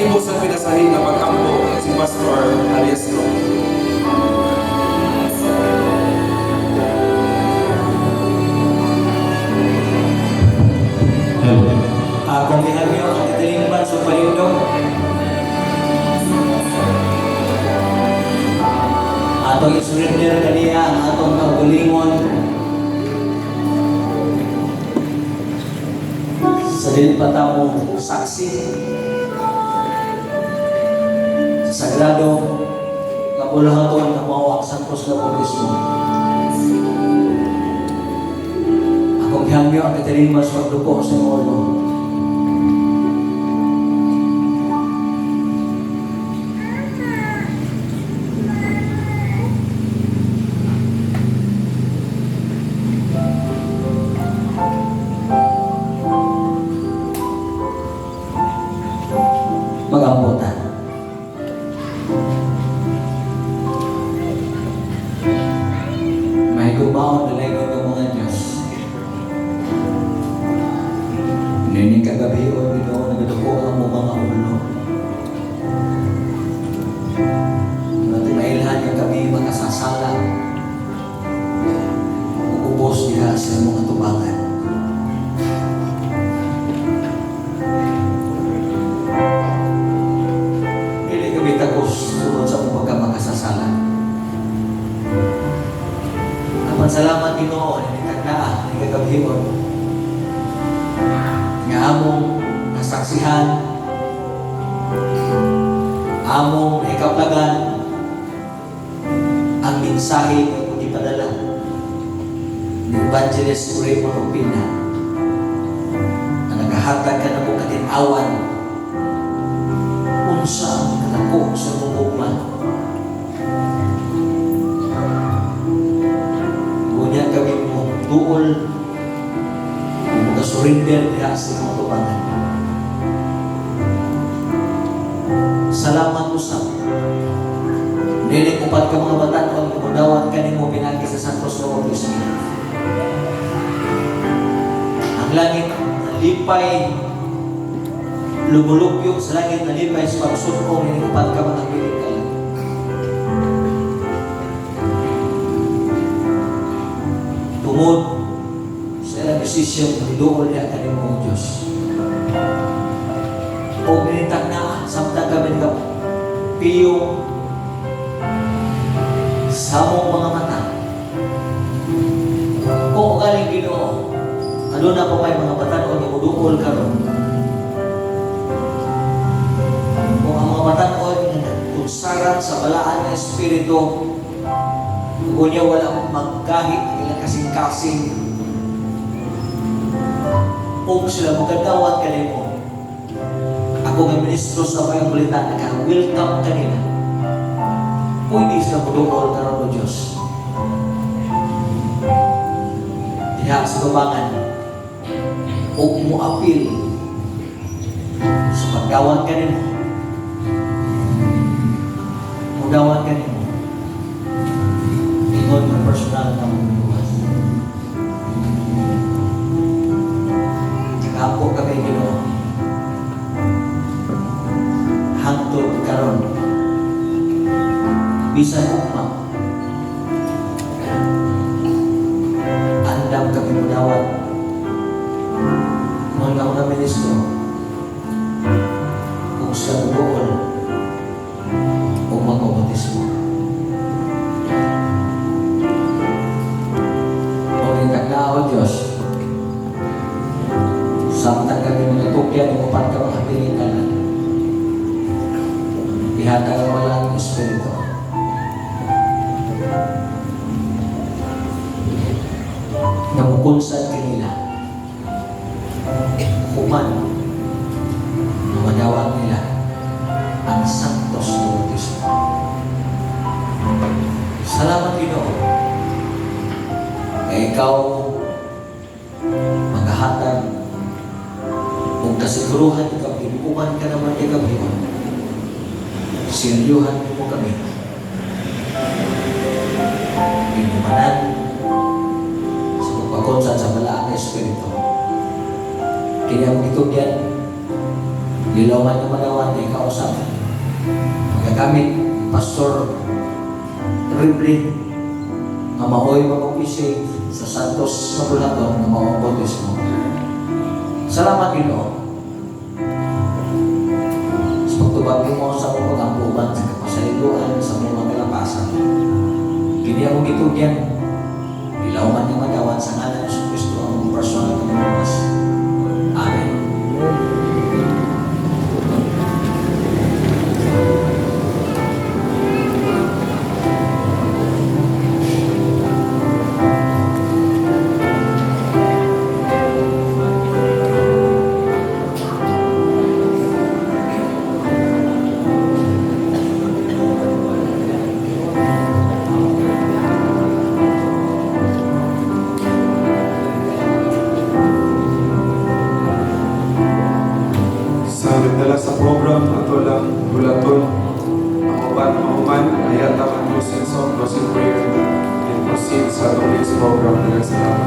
imo sa pinasahi na pag-ampo si Pastor Aliasco. Kung lihat niyo ang katilimban sa palindong atong isurrender kaniya ang atong kaugalingon sa dili pa tamo saksi sa sagrado kapulahaton na mao ang Santos na Bautismo. Akong hangyo ang katilimban sa pagduko sa Molo. Mag-amputan. May gumaon na lagon ng mga Diyos. Nining kagabi o Ginoo nagaduko ang mga ulo. Natin mailhan yung kami makasasala. Ubos niya sa mga tubangan. Salamat Ginoo ni kagnaa ni kagabihon nga among nasaksihan, among ikaplagan ang mensahe nga ipadala ni Evangelist Raymond Opina na nagahatag ka na mong katinawan unsa ang katako sa mumugman. Ngunit kami mo duol na surrender diha sa mga tubangan. Salamat usap. Dili upat ka mga batan-on kumudawat kanimo pinagi sa Santos na Bautismo. Ang langit nalipay lumulupyo sa langit nalipay sa pagsunong ni upat ka mga piling kayo. Tungod sa ilang desisyon ng doon niya kanimong Diyos. O minitag na samtang kami ng piyong sa mong mga mata. O galing Ginoo, ano na po may mga batan-on na muduol ka ron. O ang mga batan-on na kunsaran sa balaan ng Espiritu, kung niya walang magkahit ng ilang kasing-kasing, o sila magagawat kanimo. Ako ng ministro sa mayang balita naka-welcome kanina. Pwede sila muduol ka ron o Diyos. Diha sa tubangan, o muapil sa pagdawat kanimo. Mudawat kanimo. Ingon ng personal na mong bukas. Tsaka kami Ginoo. Hangtod karon. Bisan ugma. Andam kami mudawat. Ngon ka mga ministro. Kung sa buol o mag-bautismo. O Diyos, samtang kami minutukyan ng upat ka mga pilitan, ihatag ang walang Espiritu. Namukunsan kanila, human, na madawag nila ang Santos na Bautismo. Salamat Ginoo. Ikaw maghahatag kung kasiguruhan ikaw, inukuman ka naman kay kami. Sinyuhan mo kami. Inumanan sa pagpakonsan sa balaan na Espiritu. Kaya mo ito yan, Lilawan ng madawan na ikausap. Magagamit, Pastor Ripley, na mahoy mag-officiate sa Santos sa Bulacan na maong bautismo. Salamat, Ginoo. Sa pagtubag mo sa akong pag-ampuban sa kapasayuan sa mga kalapasan. Kini akong gitugyan. Lilawan ng madawan sa ngalan ng Yesu Kristo ang personal na lumas. Amen. Sa nagdala sa program ato lang bulaton ang uban mahuman ayat ang closing song, closing prayer and proceed sa today's program nila sa lahat.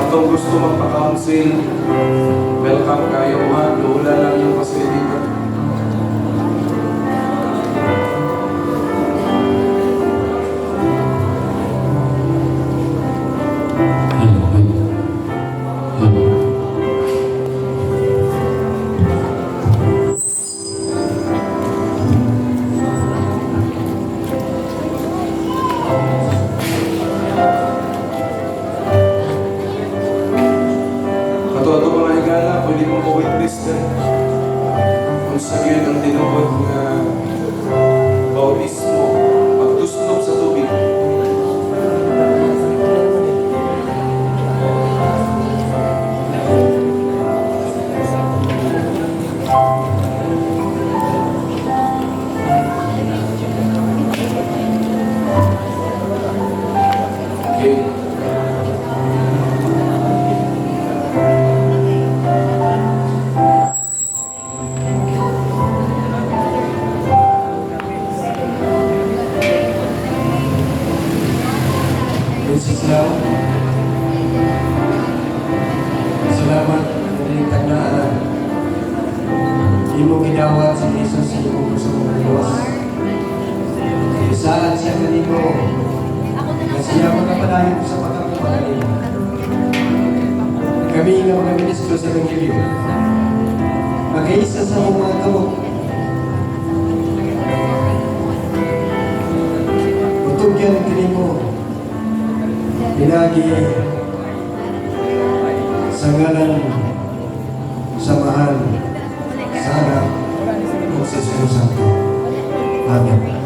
Atong gusto magpa-council, welcome kayo ha, luula lang yung pasilidad. Ato mga higala, pwede mo ko witness na kung sa yun ang tinuod nga bautismo, pagtuslop sa tubig. Okay. Princess Lau, salamat ng tagnaan. Imo gidawat si Jesus sa iyong sa mga Diyos. Saan siya kanino na siya magpapadayon sa pagkakapagaling. Kami nga mga ministro sa Evangelyo, mag-iisa sa mga kamot. Utugyan kanino pinagi sa ngalan samahan sa anak ng sa Espiritu Santo. Amen.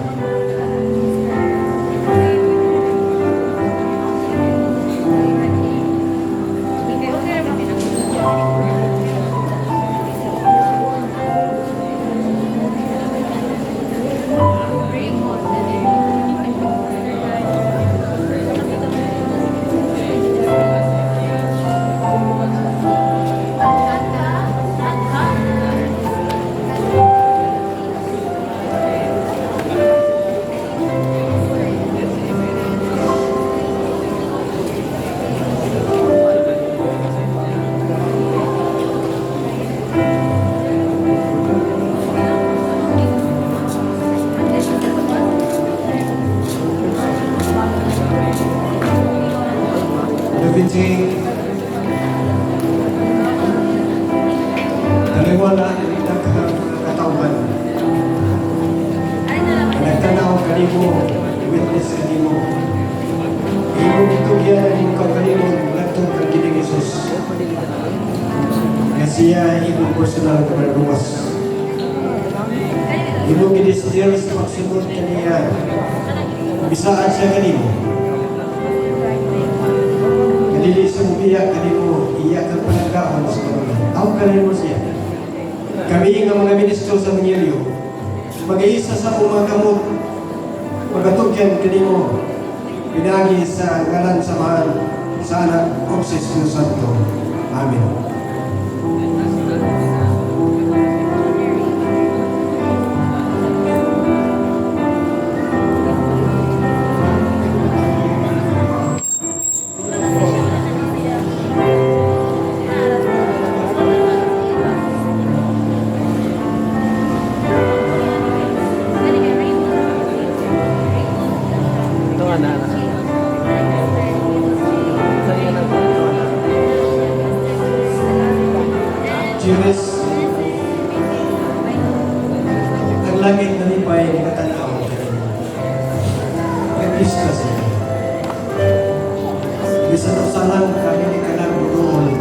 Vinci, naliwala ang katauhan. Nagtanaw kanimo, witness kanimo. Imo itugyan ang imo kanimo nagtong kagiling Jesus. Nga siya imo personal na luwas. Imo gidesire sa pagsunod kaniya. Bisaan siya kanimo. Dili sa umiyak kanimo, iyak ang panagkaon sa mga. Tawag kanimo siya. Kami nga mga ministro sa Evangelyo, mag-iisa sa mga kamot, magatugyan kanimo, pinagi sa ngalan samahan sa anak ng Espiritu Santo. Amen. Juris, ang langit na nipay ni katanaw. Nag-isla siya. Bisan usahan kami ni kanang doon.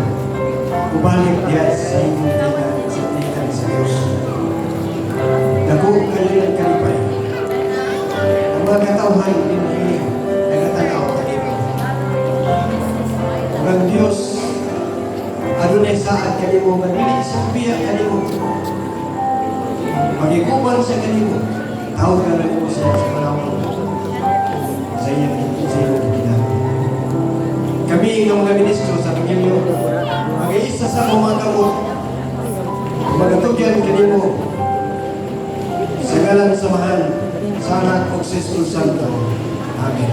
Kubalik diya sa imong tinan sa Diyos. Dako kayo ng kalipay. Ang mga katauhan din nagkatanaw kanino. Ang Diyos, adunay saan kanimo manili sa biya kanimo. Magikuban sa kanimo. Tawag ka na nimo sa panahon. Sa iyang ginagawa. Kami ng mga ministro sa Panginoon, mag-iisa sa mga kamot, magatugyan kanimo sa ngalan samahan sa anak o sa Espiritu Santo. Amen.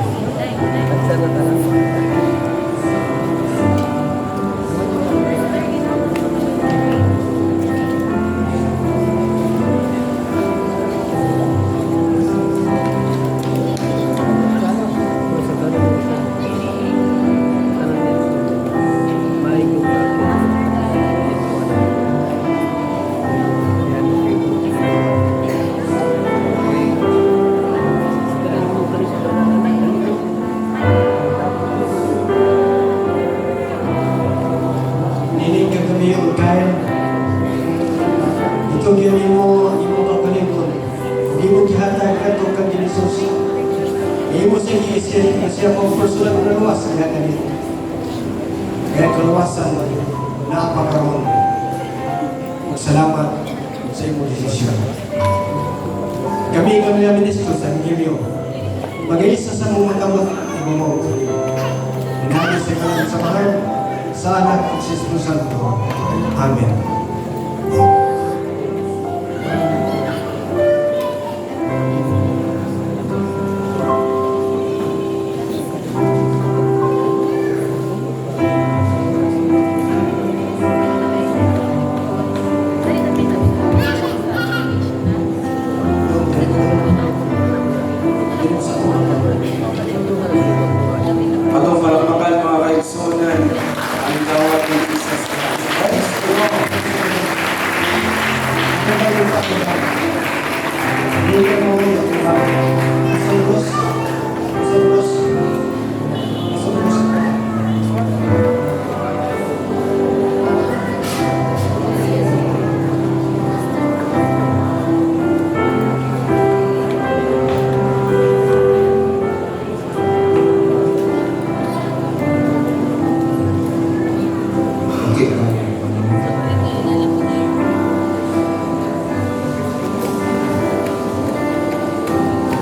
Nining ka kami yung kain. Ito yun imo kapalikon. Hindi mo kihatag ka ito kang Jesus. Imo siya iisip na siya pang personal na luwas. Kaya kanito. Kaya kaluwasan na apakaroon. Magsalamat sa imo desisyon. Kami ang mga ministro sa Evangelyo. Mag-iisa sa mga kamot, imo mo. Inagis sa kalang samahan sa anak ng Espiritu Santo. Amen. Atong palakpakan mga kaigsunan, ang dawat ng Jesus Christ.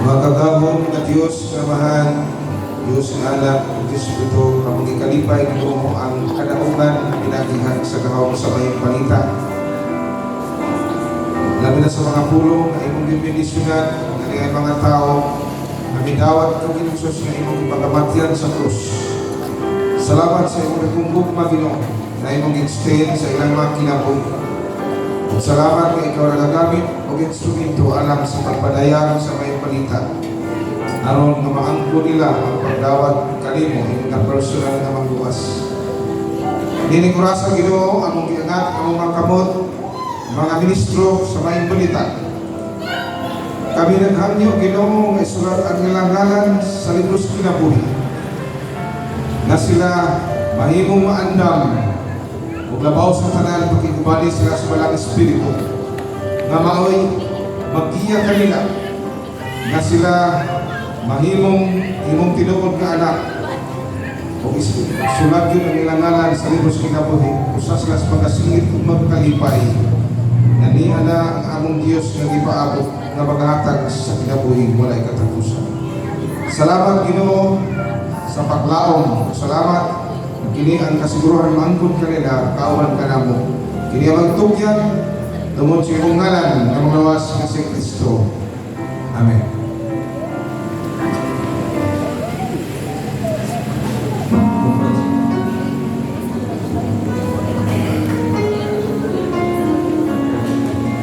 Mga kagahon na Diyos, kamahan, Diyos ng anak, Diyos ito, kamang ikalipay mo ang kadaugan, pinagihan sa gahawang sa mayong panita. Labi na sa mga pulong na imong bibindisyonan, ng mga tao, na minawat kang Isus na imong ipagamatyan sa krus. Salamat sa imong ikumbog, Ginoo, na imong extend sa ilang mga kinabog. Salamat na ikaw nagagamit o instrumento alam sa pagpadayang sa may palita. Aron nga maangko nila ang pagdawat kanimo na personal na magluwas. Dini kurasa Ginoo among giangat among mga kamot, mga ministro sa may palita. Kami naghanyo Ginoo nga isulat ang ilang ngalan sa libros kinabuhi. Na sila mahimong maandam ug labaw sa tanan pakigubali sila sa walang espiritu nga maoy maggiya kanila nga sila mahimong imong tinuod nga anak o sulat yun ang ilang ngalan sa libros kinabuhi usa sila sa pagkasingit ug magkalipay na niya na ang among Diyos nga gipaabot nga maghatag sa kinabuhi walay katapusan. Salamat Ginoo sa paglaom. Salamat kini ang kasiguruhan maangkon kanila kauban kanamo. Kini ang magtugyan tungod sa imong ngalan nga maglawas nga si Kristo. Amen.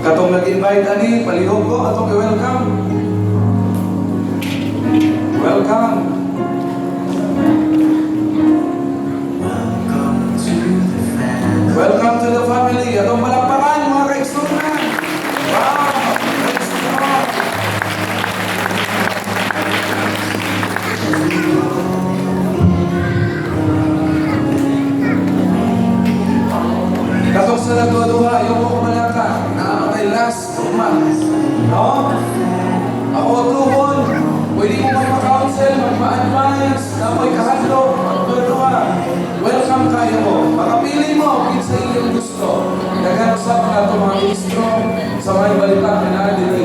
Katong nag-invite ani, palihog ko, atong i-welcome. Welcome. Pilipinas, namoy kahadlok, magdudua. Welcome kayo mo. Makapili mo, kinsa iyong gusto. Dagan sa mga ito mga ministro, sa mga balita, pinaan dito